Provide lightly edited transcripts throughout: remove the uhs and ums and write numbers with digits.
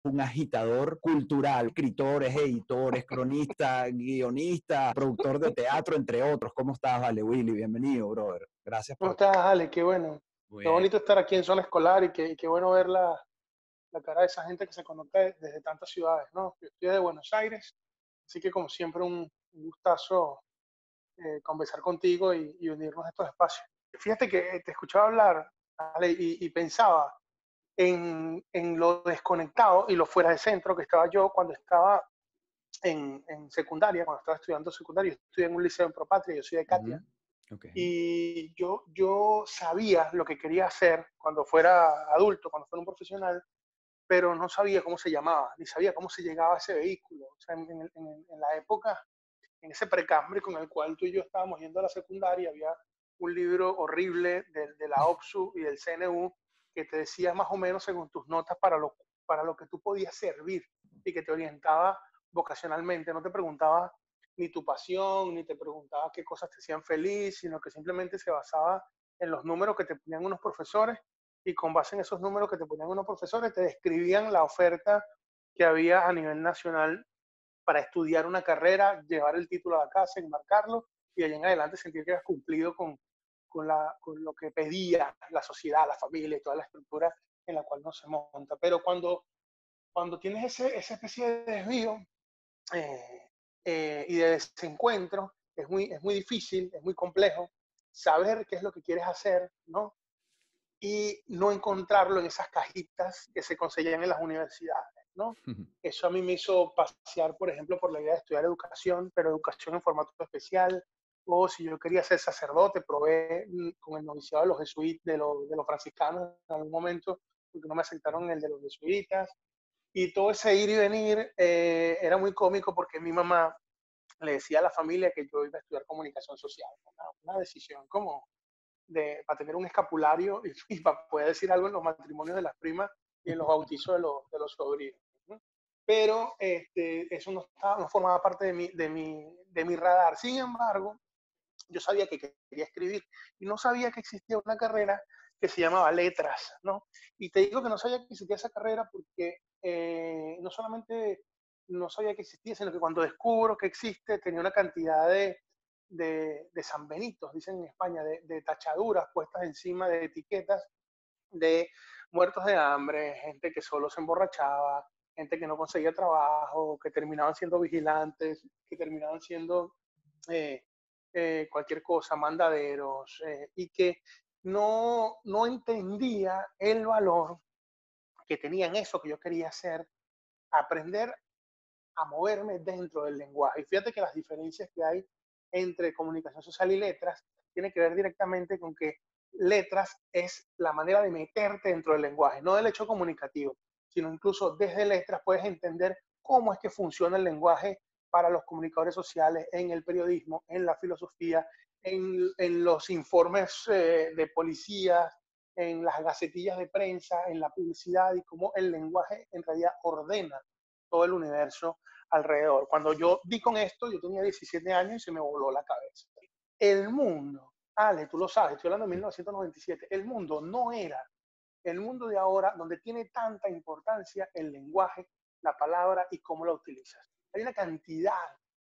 un agitador cultural, escritores, editores, cronista, guionista, productor de teatro, entre otros. ¿Cómo estás, Vale Willy? Bienvenido, brother. Gracias ¿Cómo por... estás, Ale? Qué bueno. Muy Qué bien. bonito estar aquí en zona escolar y qué bueno ver la cara de esa gente que se conecta desde tantas ciudades, ¿no? Yo estoy de Buenos Aires, así que como siempre un gustazo conversar contigo y unirnos a estos espacios. Fíjate que te escuchaba hablar, Ale, y pensaba en lo desconectado y lo fuera de centro que estaba yo cuando estaba en secundaria, cuando estaba estudiando secundaria. Yo estudié en un liceo en Propatria, yo soy de Catia. Ujú. Ok. Y yo sabía lo que quería hacer cuando fuera adulto, cuando fuera un profesional, pero no sabía cómo se llamaba, ni sabía cómo se llegaba a ese vehículo. O sea, en la época, en ese precambre con el cual tú y yo estábamos yendo a la secundaria, había un libro horrible de la OPSU y del CNU que te decía más o menos según tus notas para lo que tú podías servir y que te orientaba vocacionalmente. No te preguntaba ni tu pasión, ni te preguntaba qué cosas te hacían feliz, sino que simplemente se basaba en los números que te ponían unos profesores y con base en esos números que te ponían unos profesores te describían la oferta que había a nivel nacional para estudiar una carrera, llevar el título a la casa, enmarcarlo y de allá en adelante sentir que has cumplido con lo que pedía la sociedad, la familia y toda la estructura en la cual no se monta. Pero cuando tienes esa especie de desvío eh, y de desencuentro, es muy difícil, es muy complejo saber qué es lo que quieres hacer, ¿no? Y no encontrarlo en esas cajitas que se conseguían en las universidades, ¿no? Eso a mí me hizo pasear, por ejemplo, por la idea de estudiar educación, pero educación en formato especial, o si yo quería ser sacerdote, probé con el noviciado de los jesuitas, de los franciscanos en algún momento, porque no me aceptaron el de los jesuitas, y todo ese ir y venir era muy cómico porque mi mamá le decía a la familia que yo iba a estudiar comunicación social, una decisión como para tener un escapulario y para poder decir algo en los matrimonios de las primas y en los bautizos de los sobrinos, ¿no? Pero eso no formaba parte de mi radar. Sin embargo, yo sabía que quería escribir y no sabía que existía una carrera que se llamaba letras, ¿no? Y te digo que no sabía que existía esa carrera porque no solamente no sabía que existía, sino que cuando descubro que existe tenía una cantidad de sanbenitos, dicen en España, de tachaduras puestas encima de etiquetas de muertos de hambre, gente que solo se emborrachaba, gente que no conseguía trabajo, que terminaban siendo vigilantes, que terminaban siendo eh, cualquier cosa, mandaderos, y que no entendía el valor que tenía en eso que yo quería hacer, aprender a moverme dentro del lenguaje. Y fíjate que las diferencias que hay entre comunicación social y letras tienen que ver directamente con que letras es la manera de meterte dentro del lenguaje, no del hecho comunicativo, sino incluso desde letras puedes entender cómo es que funciona el lenguaje para los comunicadores sociales en el periodismo, en la filosofía, en los informes de policías, en las gacetillas de prensa, en la publicidad y cómo el lenguaje en realidad ordena todo el universo alrededor. Cuando yo di con esto, yo tenía 17 años y se me voló la cabeza. El mundo, Ale, tú lo sabes, estoy hablando de 1997, el mundo no era el mundo de ahora donde tiene tanta importancia el lenguaje, la palabra y cómo la utilizas. Hay una cantidad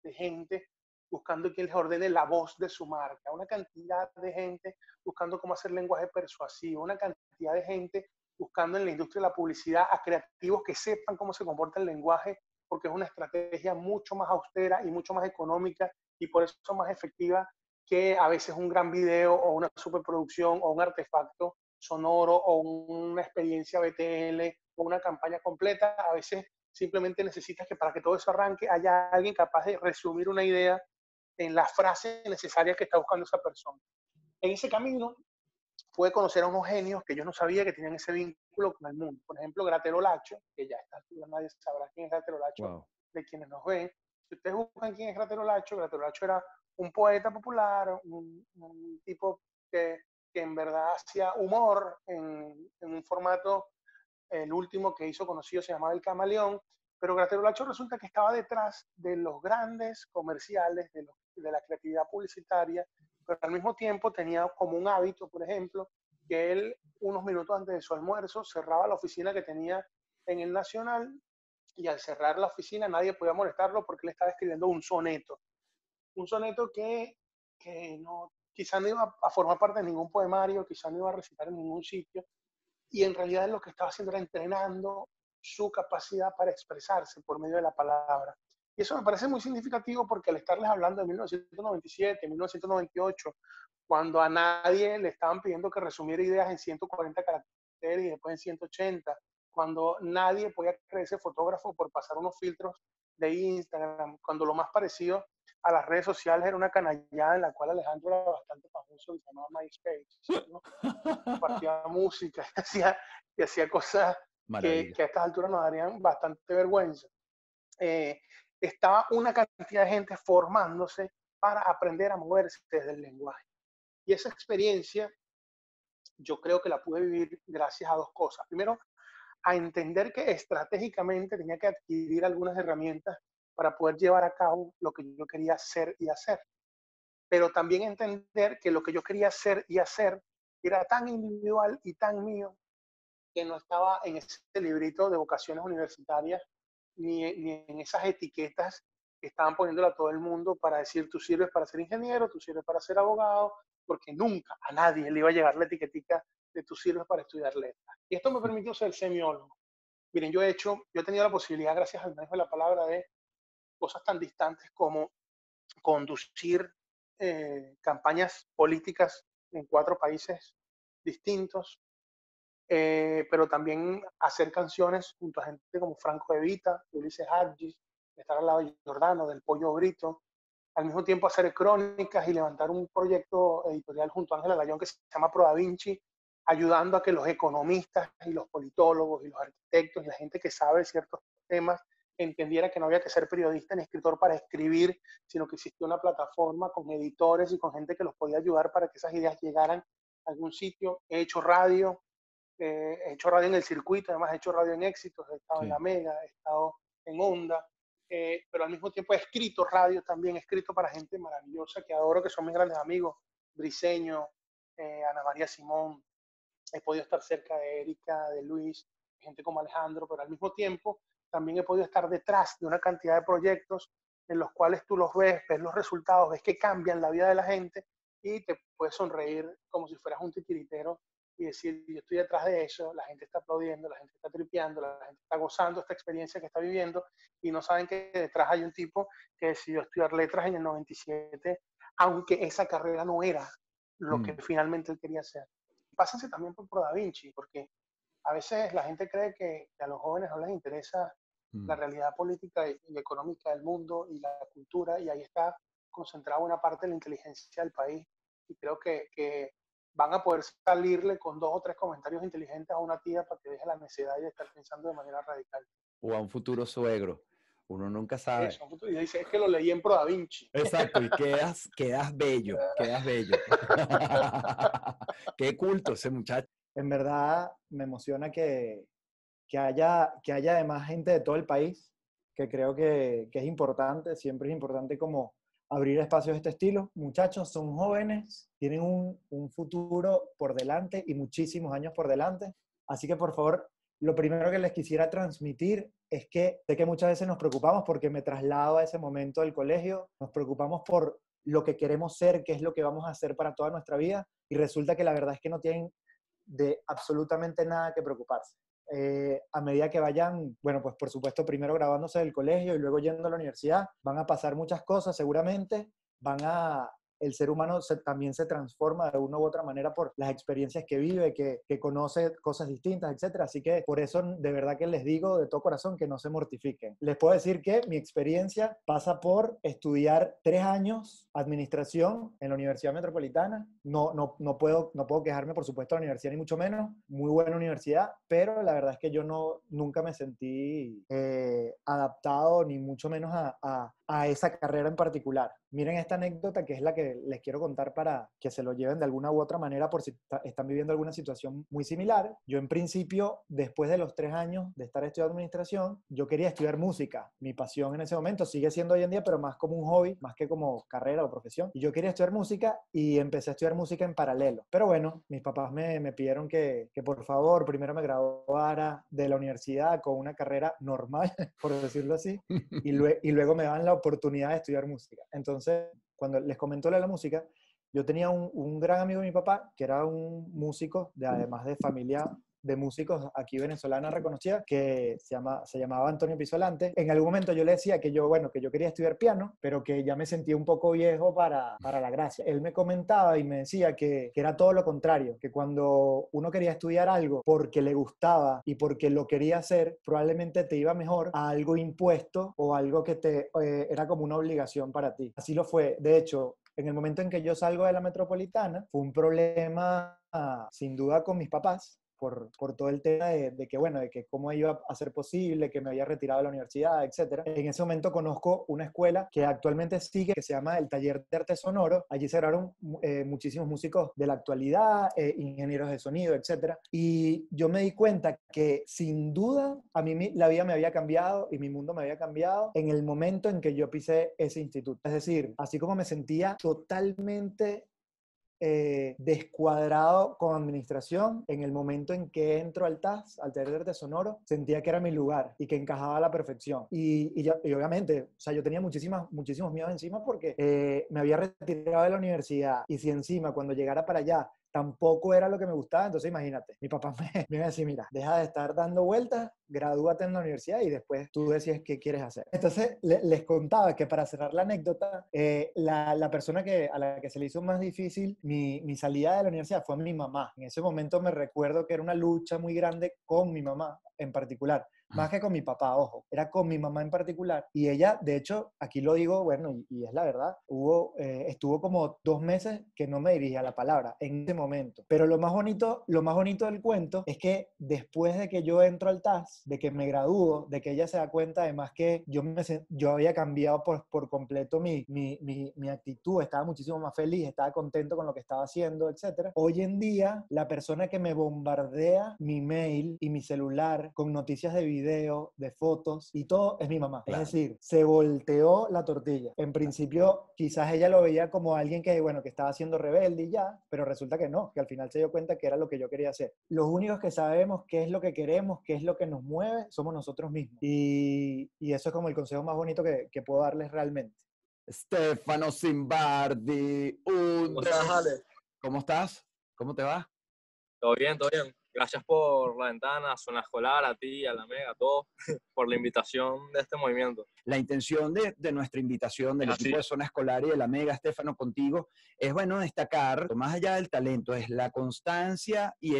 de gente buscando quien les ordene la voz de su marca, una cantidad de gente buscando cómo hacer lenguaje persuasivo, una cantidad de gente buscando en la industria de la publicidad a creativos que sepan cómo se comporta el lenguaje, porque es una estrategia mucho más austera y mucho más económica y por eso más efectiva que a veces un gran video o una superproducción o un artefacto sonoro o una experiencia BTL o una campaña completa. A veces simplemente necesitas que para que todo eso arranque haya alguien capaz de resumir una idea en la frase necesaria que está buscando esa persona. En ese camino pude conocer a unos genios que yo no sabía que tenían ese vínculo con el mundo. Por ejemplo, Gratero Lacho, que ya está, nadie sabrá quién es Gratero Lacho, Wow. de quienes nos ven. Si ustedes buscan quién es Gratero Lacho era un poeta popular, un tipo que en verdad hacía humor en un formato, el último que hizo conocido se llamaba El Camaleón, pero Gratero Lacho resulta que estaba detrás de los grandes comerciales, de la creatividad publicitaria, pero al mismo tiempo tenía como un hábito, por ejemplo, que él unos minutos antes de su almuerzo cerraba la oficina que tenía en el Nacional y al cerrar la oficina nadie podía molestarlo porque él estaba escribiendo un soneto que no, quizá no iba a formar parte de ningún poemario, quizá no iba a recitar en ningún sitio, y en realidad lo que estaba haciendo era entrenando su capacidad para expresarse por medio de la palabra. Y eso me parece muy significativo porque al estarles hablando de 1997, 1998, cuando a nadie le estaban pidiendo que resumiera ideas en 140 caracteres y después en 180, cuando nadie podía creerse fotógrafo por pasar unos filtros de Instagram, cuando lo más parecido a las redes sociales era una canallada en la cual Alejandro era bastante famoso, se llamaba MySpace, ¿no? Compartía música y hacía cosas Maravilla. que a estas alturas nos darían bastante vergüenza. Eh, Estaba una cantidad de gente formándose para aprender a moverse desde el lenguaje. Y esa experiencia yo creo que la pude vivir gracias a dos cosas. Primero, a entender que estratégicamente tenía que adquirir algunas herramientas para poder llevar a cabo lo que yo quería hacer y hacer. Pero también entender que lo que yo quería hacer y hacer era tan individual y tan mío que no estaba en ese librito de vocaciones universitarias ni en esas etiquetas que estaban poniéndole a todo el mundo para decir tú sirves para ser ingeniero, tú sirves para ser abogado, porque nunca a nadie le iba a llegar la etiquetica de tú sirves para estudiar letras. Y esto me permitió ser semiólogo. Miren, yo he tenido la posibilidad, gracias al manejo de la palabra, de cosas tan distantes como conducir campañas políticas en 4 países distintos, pero también hacer canciones junto a gente como Franco De Vita, Ulises Hadjis, estar al lado de Giordano, del Pollo Brito, al mismo tiempo hacer crónicas y levantar un proyecto editorial junto a Ángela Layón que se llama Pro Da Vinci, ayudando a que los economistas y los politólogos y los arquitectos y la gente que sabe ciertos temas entendiera que no había que ser periodista ni escritor para escribir, sino que existía una plataforma con editores y con gente que los podía ayudar para que esas ideas llegaran a algún sitio. He hecho radio en el circuito, además he hecho radio en Éxitos, he estado en Sí. La Mega, he estado en Onda, pero al mismo tiempo he escrito radio también, he escrito para gente maravillosa que adoro, que son mis grandes amigos, Briseño, Ana María Simón, he podido estar cerca de Erika, de Luis, gente como Alejandro, pero al mismo tiempo también he podido estar detrás de una cantidad de proyectos en los cuales tú los ves los resultados, ves que cambian la vida de la gente y te puedes sonreír como si fueras un titiritero y decir, yo estoy detrás de eso, la gente está aplaudiendo, la gente está tripeando, la gente está gozando esta experiencia que está viviendo y no saben que detrás hay un tipo que decidió estudiar letras en el 97, aunque esa carrera no era lo que finalmente él quería hacer. Pásense también por Da Vinci, porque a veces la gente cree que a los jóvenes no les interesa la realidad política y económica del mundo y la cultura, y ahí está concentrada una parte de la inteligencia del país. Y creo que van a poder salirle con 2 o 3 comentarios inteligentes a una tía para que deje la necedad y de estar pensando de manera radical. O a un futuro suegro. Uno nunca sabe. Eso, y dice, es que lo leí en Pro Da Vinci. Exacto, y quedas bello, quedas bello. Qué culto ese muchacho. En verdad me emociona que haya además gente de todo el país, que creo que es importante, siempre es importante como abrir espacios de este estilo. Muchachos, son jóvenes, tienen un futuro por delante y muchísimos años por delante, así que por favor, lo primero que les quisiera transmitir es que sé que muchas veces nos preocupamos porque me traslado a ese momento del colegio, nos preocupamos por lo que queremos ser, qué es lo que vamos a hacer para toda nuestra vida, y resulta que la verdad es que no tienen de absolutamente nada que preocuparse. A medida que vayan, bueno, pues por supuesto primero graduándose del colegio y luego yendo a la universidad, van a pasar muchas cosas seguramente, el ser humano también se transforma de una u otra manera por las experiencias que vive, que conoce cosas distintas, etcétera. Así que por eso de verdad que les digo de todo corazón que no se mortifiquen. Les puedo decir que mi experiencia pasa por estudiar 3 años administración en la Universidad Metropolitana. No puedo quejarme, por supuesto, de la universidad, ni mucho menos. Muy buena universidad, pero la verdad es que yo nunca me sentí adaptado, ni mucho menos a esa carrera en particular. Miren esta anécdota que es la que que les quiero contar para que se lo lleven de alguna u otra manera por si están viviendo alguna situación muy similar. Yo en principio, después de los 3 años de estar estudiando administración, yo quería estudiar música. Mi pasión en ese momento sigue siendo hoy en día, pero más como un hobby, más que como carrera o profesión. Y yo quería estudiar música y empecé a estudiar música en paralelo. Pero bueno, mis papás me pidieron que por favor primero me graduara de la universidad con una carrera normal, por decirlo así, y luego me dan la oportunidad de estudiar música. Entonces, cuando les comento lo de la música, yo tenía un gran amigo de mi papá, que era un músico, además de familia de músicos aquí venezolana reconocida, que se llamaba Antonio Pisolante. En algún momento yo le decía que yo, bueno, que yo quería estudiar piano, pero que ya me sentía un poco viejo para la gracia. Él me comentaba y me decía que era todo lo contrario, que cuando uno quería estudiar algo porque le gustaba y porque lo quería hacer, probablemente te iba mejor a algo impuesto o algo que era como una obligación para ti. Así lo fue. De hecho, en el momento en que yo salgo de la metropolitana, fue un problema sin duda con mis papás, por todo el tema de que, bueno, de que cómo iba a ser posible, que me había retirado de la universidad, etcétera. En ese momento conozco una escuela que actualmente sigue, que se llama el Taller de Arte Sonoro. Allí se graduaron muchísimos músicos de la actualidad, ingenieros de sonido, etcétera. Y yo me di cuenta que, sin duda, a mí la vida me había cambiado y mi mundo me había cambiado en el momento en que yo pisé ese instituto. Es decir, así como me sentía totalmente descuadrado con administración, en el momento en que entro al TAS, al Taller de Arte Sonoro, sentía que era mi lugar y que encajaba a la perfección. Y obviamente, o sea, yo tenía muchísimos miedos encima porque me había retirado de la universidad y si encima cuando llegara para allá tampoco era lo que me gustaba, entonces imagínate, mi papá me iba a decir, mira, deja de estar dando vueltas, gradúate en la universidad y después tú decides qué quieres hacer. Entonces les contaba que para cerrar la anécdota, la persona a la que se le hizo más difícil mi salida de la universidad fue mi mamá. En ese momento me recuerdo que era una lucha muy grande con mi mamá en particular. Más que con mi papá, ojo, era con mi mamá en particular. Y ella, de hecho, aquí lo digo, bueno, y es la verdad, estuvo como 2 meses que no me dirigía la palabra en ese momento. Pero lo más bonito del cuento es que después de que yo entro al TAS, de que me gradúo, de que ella se da cuenta además que yo había cambiado por completo mi actitud, estaba muchísimo más feliz, estaba contento con lo que estaba haciendo, etc. Hoy en día, la persona que me bombardea mi mail y mi celular con noticias de video, de fotos y todo es mi mamá. Claro. Es decir, se volteó la tortilla. En principio, quizás ella lo veía como alguien que, bueno, que estaba siendo rebelde y ya, pero resulta que no, que al final se dio cuenta que era lo que yo quería hacer. Los únicos que sabemos qué es lo que queremos, qué es lo que nos mueve, somos nosotros mismos. Y eso es como el consejo más bonito que puedo darles realmente. Stefano Zimbardi, ¿Cómo estás, Ale? ¿Cómo estás? ¿Cómo te va? Todo bien, todo bien. Gracias por la ventana, a Zona Escolar, a ti, a la Mega, a todos, por la invitación de este movimiento. La intención de nuestra invitación del equipo de Zona Escolar y de la Mega, Stefano, contigo, es, bueno, destacar, más allá del talento, es la constancia y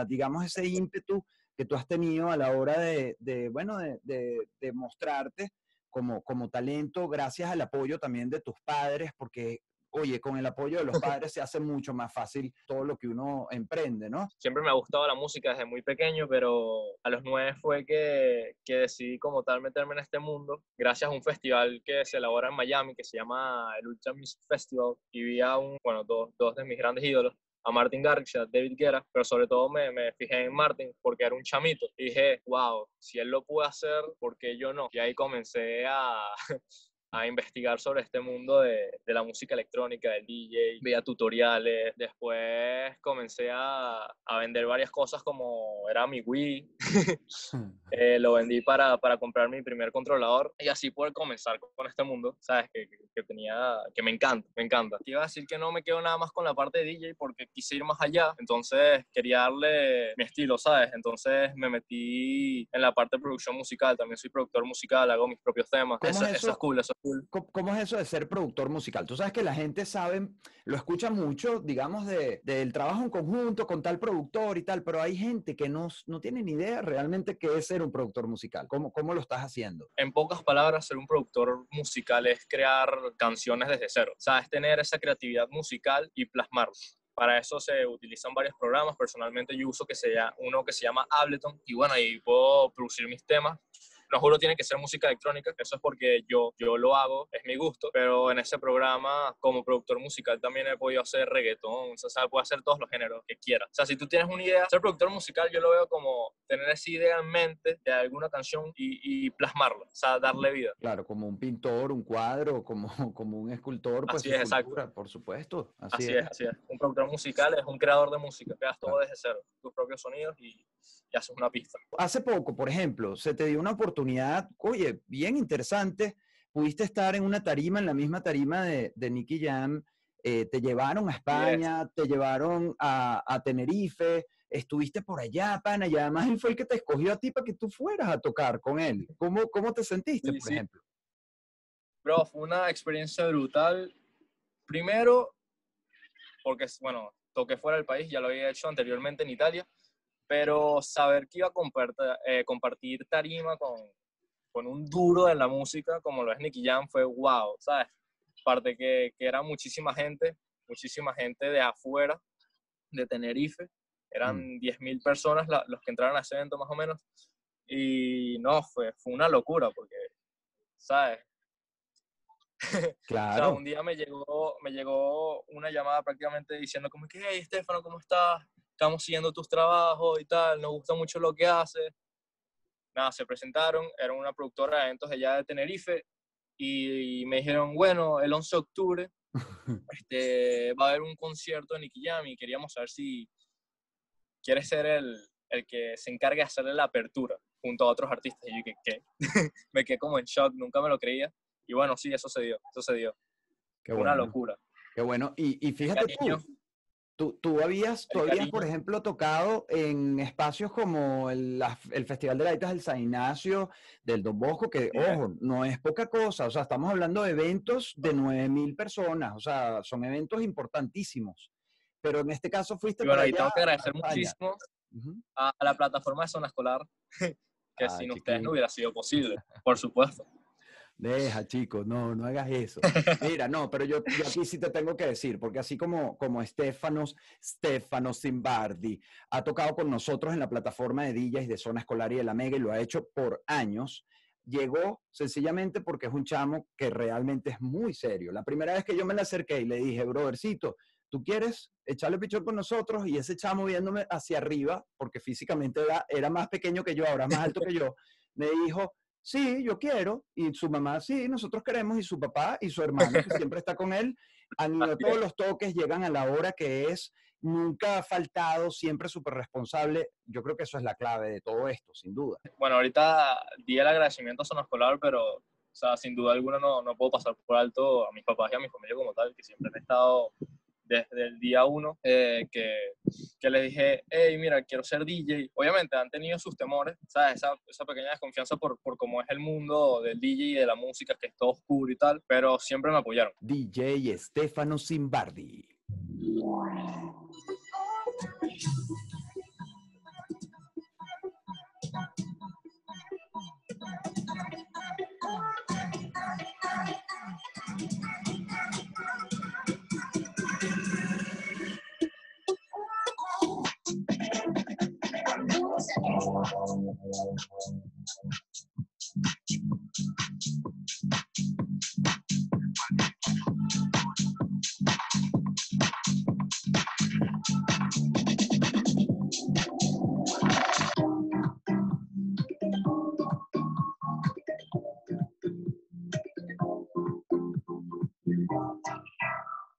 digamos, ese ímpetu que tú has tenido a la hora de mostrarte como talento, gracias al apoyo también de tus padres, porque oye, con el apoyo de los padres se hace mucho más fácil todo lo que uno emprende, ¿no? Siempre me ha gustado la música desde muy pequeño, pero a los 9 fue que decidí como tal meterme en este mundo, gracias a un festival que se elabora en Miami, que se llama el Ultra Music Festival, y vi a dos de mis grandes ídolos, a Martin Garrix y a David Guetta, pero sobre todo me fijé en Martin porque era un chamito. Y dije, wow, si él lo puede hacer, ¿por qué yo no? Y ahí comencé a investigar sobre este mundo de la música electrónica, del DJ, veía tutoriales, después comencé a vender varias cosas como era mi Wii, lo vendí para comprar mi primer controlador y así poder comenzar con este mundo, ¿sabes? Que me encanta. Te iba a decir que no me quedo nada más con la parte de DJ porque quise ir más allá, entonces quería darle mi estilo, ¿sabes? Entonces me metí en la parte de producción musical, también soy productor musical, hago mis propios temas. Eso es cool, eso es cool. ¿Cómo es eso de ser productor musical? Tú sabes que la gente sabe, lo escucha mucho, digamos, del trabajo en conjunto con tal productor y tal, pero hay gente que no tiene ni idea realmente qué es ser un productor musical. ¿Cómo lo estás haciendo? En pocas palabras, ser un productor musical es crear canciones desde cero. O sea, es tener esa creatividad musical y plasmarla. Para eso se utilizan varios programas. Personalmente yo uso uno que se llama Ableton y bueno, ahí puedo producir mis temas no juro tiene que ser música electrónica, eso es porque yo lo hago, es mi gusto, pero en ese programa como productor musical también he podido hacer reggaetón, o sea, puedo hacer todos los géneros que quiera. O sea, si tú tienes una idea, ser productor musical yo lo veo como tener esa idea en mente de alguna canción y plasmarla, o sea, darle vida. Claro, como un pintor, un cuadro, como un escultor, pues Así su es, exacto. escultura, por supuesto. Así es, así es. Un productor musical es un creador de música, creas todo desde cero, tus propios sonidos y haces una pista. Hace poco, por ejemplo, se te dio una oportunidad, oye, bien interesante, pudiste estar en una tarima, en la misma tarima de Nicky Jam, te llevaron a España, te llevaron a Tenerife, estuviste por allá, pana, y además él fue el que te escogió a ti para que tú fueras a tocar con él. ¿Cómo te sentiste, Sí, por sí. ejemplo? Bro, fue una experiencia brutal. Primero, porque, bueno, toqué fuera del país, ya lo había hecho anteriormente en Italia, pero saber que iba a compartir tarima con un duro de la música como lo es Nicky Jam fue wow, ¿sabes? Aparte que era muchísima gente de afuera, de Tenerife, eran 10.000 personas los que entraron a ese evento más o menos, y no, fue una locura porque, ¿sabes? O sea, Claro. un día me llegó una llamada prácticamente diciendo como que, hey, Estefano, ¿cómo estás? Estamos siguiendo tus trabajos y tal, nos gusta mucho lo que haces. Nada, se presentaron, era una productora de eventos de allá de Tenerife y me dijeron, bueno, el 11 de octubre va a haber un concierto de Nicky Jam y queríamos saber si quieres ser el que se encargue de hacerle la apertura junto a otros artistas. Y yo dije, ¿qué? Me quedé como en shock, nunca me lo creía. Y bueno, sí, eso se dio. Qué Una bueno, locura. qué bueno. Y El fíjate cariño, tú habías, por el cariño. ejemplo, tocado en espacios como el Festival de Gaitas del San Ignacio, del Don Bosco, que, Sí, ojo, no es poca cosa, o sea, estamos hablando de eventos de 9.000 personas, o sea, son eventos importantísimos. Pero en este caso fuiste Y para bueno, y allá, tengo que a agradecer España. muchísimo Ujú. a la plataforma de Zona Escolar, que Ah, sin ustedes no chiquito. hubiera sido posible, por supuesto. Deja, chicos, no hagas eso. Mira, no, pero yo aquí sí te tengo que decir, porque así como Stefano Simbardi ha tocado con nosotros en la plataforma de DJs de Zona Escolar y de la Mega y lo ha hecho por años, llegó sencillamente porque es un chamo que realmente es muy serio. La primera vez que yo me le acerqué y le dije, brothercito, ¿tú quieres echarle pichón con nosotros? Y ese chamo viéndome hacia arriba, porque físicamente era más pequeño que yo, ahora más alto que yo, me dijo, sí, yo quiero, y su mamá, sí, nosotros queremos, y su papá y su hermano, que siempre está con él, han ido a Así todos es. los toques, llegan a la hora que es, nunca ha faltado, siempre súper responsable. Yo creo que eso es la clave de todo esto, sin duda. Bueno, ahorita di el agradecimiento a Zona Escolar, pero o sea, sin duda alguna no puedo pasar por alto a mis papás y a mi familia como tal, que siempre han estado desde el día uno, que les dije, hey, mira, quiero ser DJ. Obviamente han tenido sus temores, ¿sabes? Esa pequeña desconfianza por cómo es el mundo del DJ y de la música, que es todo oscuro y tal, pero siempre me apoyaron. DJ Stefano Simbardi.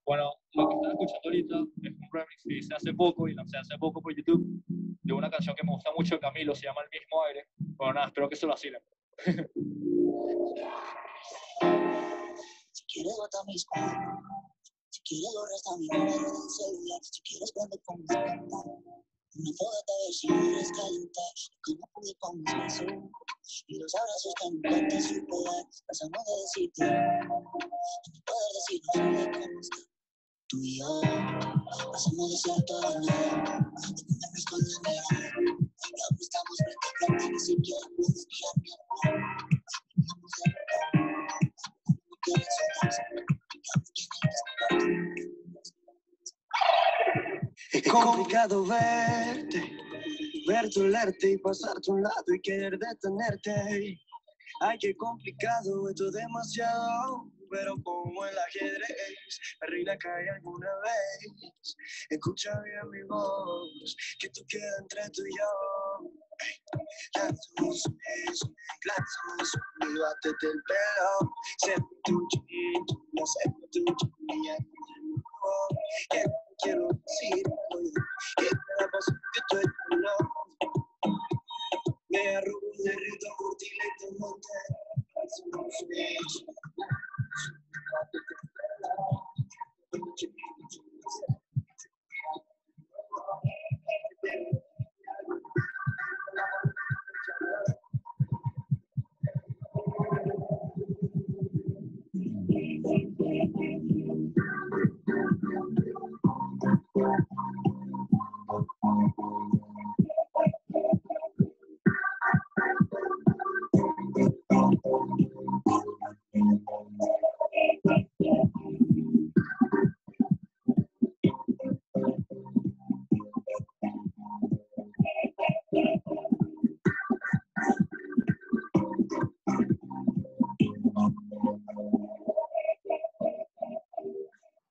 Bueno, lo que están escuchando ahorita es un remix que hice hace poco y lancé hace poco por YouTube de una canción que me gusta mucho de Camilo, se llama El Mismo Aire. Bueno, nada, espero que se lo vacilen. Si quieres bota mis manos, si quieres borra mi número del celular, si quieres prende con mis cuentas. Una fogata de si quieres calentar, como pude con mis besos y los abrazos que nunca te supe dar. Pasamos de decirte, no poder decirnos solo cómo está. Tú y yo pasamos de ser todo a nada, de comernos con la mirada. Y aún estamos frente a frente, ni siquiera puedes mirarme al lado. Vamos a ver, no quieres soltarse, ya no tienes que. Es complicado verte, olerte y pasarte a un lado y querer detenerte. Ay, qué complicado, esto es demasiado. Pero como el ajedrez, la reina cae alguna vez. Escucha bien mi voz, que esto queda entre tú y yo. Lanzo mis besos, y bátete el pelo. Sé tu chiquito, no sé tu chiquilla. Que quiero decir, que cada paso que tú estás no. Me arrugo de rito por ti lentamente. Lanzo mis besos, bátete el pelo. Chiquito, no sé.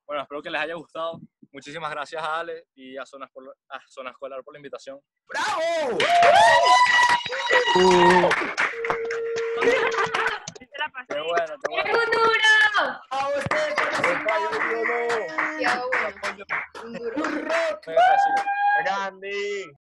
Bueno, espero que les haya gustado. Muchísimas gracias a Ale y a Zona Escolar por la invitación. ¡Bravo! Qué bueno, qué bueno. ¡Es un duro! ¡Bravo, Estefano! Demasiado bueno. Un duro. ¡Un rock! Muy agradecido. Grande.